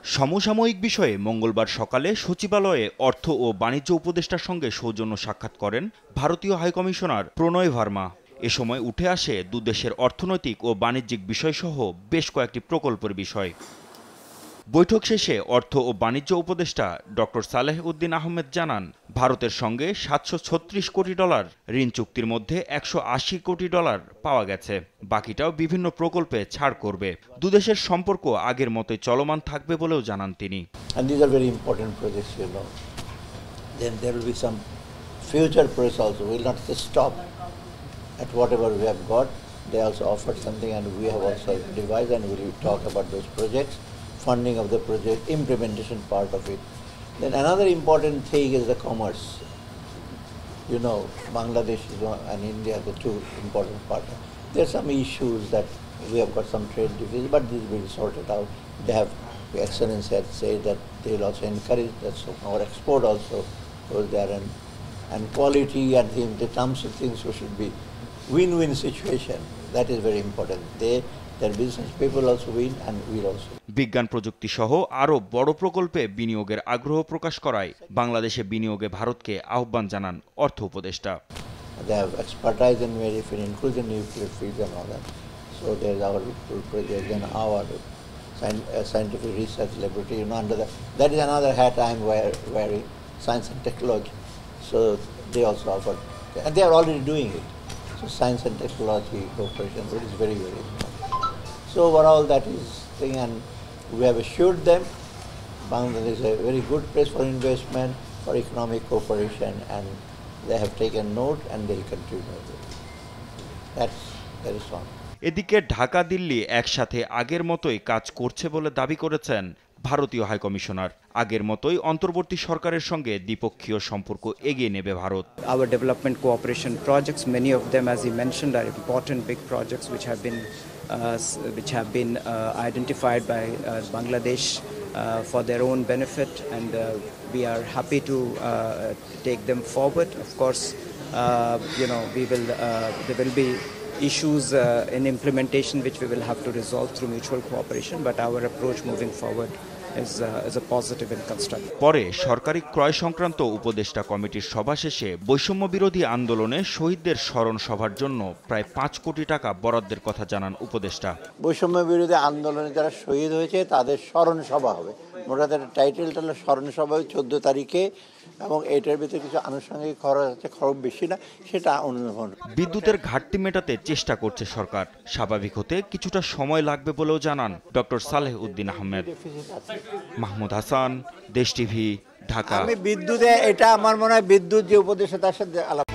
সমসাময়িক বিষয়ে মঙ্গলবার সকালে সচিবালয়ে অর্থ ও বাণিজ্য উপদেষ্টার সঙ্গে সৌজন্য সাক্ষাৎ করেন ভারতীয় হাইকমিশনার প্রণয় ভার্মা। এ সময় উঠে আসে দুদেশের অর্থনৈতিক ও বাণিজ্যিক বিষয়সহ বেশ কয়েকটি প্রকল্পের বিষয়। বৈঠক শেষে অর্থ ও বাণিজ্য উপদেষ্টা ডক্টর সালেহ উদ্দিন আহমেদ জানান, ভারতের সঙ্গে $736 কোটি ঋণ চুক্তির মধ্যে $180 কোটি পাওয়া গেছে। বাকিটাও বিভিন্ন প্রকল্পে ছাড় করবে। দুদেশের সম্পর্ক আগের মতোই চলমান থাকবে বলেও জানান তিনি। And these are very important projects, you know. Then there will be some future projects also. We will not just stop at whatever we have got. They also offered something and we have also devised, and we will talk about those projects, funding of the project, implementation part of it. Then another important thing is the commerce. You know, Bangladesh and India are the two important partners. There are some issues that we have got some trade deficit, but this will be sorted out. They have, the Excellency had said that they will also encourage that, so our export also goes there, and quality and the terms of things should be win-win situation. That is very important. Their business people also win and we also. বিজ্ঞান প্রযুক্তি সহ আরও বড় প্রকল্পে বিনিয়োগের আগ্রহ প্রকাশ করায় বাংলাদেশে বিনিয়োগে ভারতকে আহ্বান জানান অর্থ উপদেষ্টা। They have expertise in very field, including nuclear fields and all that. So there is our project and our scientific research laboratory. You know, under that is another hat I am wearing, science and technology. So they also offer, and they are already doing it. So science and technology cooperation, which is very, very important. So overall that is thing, and we have assured them Bangladesh is a very good place for investment, for economic cooperation, and they have taken note and they will continue. That is all. এদিকে ঢাকা দিল্লি একসাথে আগের মতোই কাজ করছে বলে দাবি করেছেন ভারতীয় হাইকমিশনার। আগের মতোই অন্তর্বর্তী সরকারের সঙ্গে দ্বিপক্ষীয় সম্পর্ক এগিয়ে নেবে Bharat. Our development cooperation projects, many of them, as he mentioned, are important big projects which have been identified by Bangladesh for their own benefit, and we are happy to take them forward. Of course, you know, there will be issues in implementation which we will have to resolve through mutual cooperation, but our approach moving forward is a positive and constructive. পরে সরকারি ক্রয় সংক্রান্ত উপদেষ্টা কমিটির সভা শেষে বৈষম্য বিরোধী আন্দোলনে শহীদদের স্মরণ সভার জন্য প্রায় $5 কোটি বরাদ্দের কথা জানান উপদেষ্টা। বৈষম্য বিরোধী আন্দোলনে যারা শহীদ হয়েছে তাদের স্মরণ সভা হবে। মোটাদের টাইটেলটা হলো স্মরণ সভা 14 তারিখে, এবং এটার ভিতরে কিছু আনুষঙ্গিক খরচ আছে, খরচ বেশি না, সেটা অনুধাবন। বিদ্যুতের ঘাটতি মেটাতে চেষ্টা করছে সরকার। স্বাভাবিক হতে কিছুটা সময় লাগবে বলেও জানান ডক্টর সালেহ উদ্দিন আহমেদ। মাহমুদ হাসান, দেশ টিভি, ঢাকা। আমি বিদ্যুতে, এটা আমার মনে হয় বিদ্যুৎ যে উপদেষ্টা তার সাথে আলাপ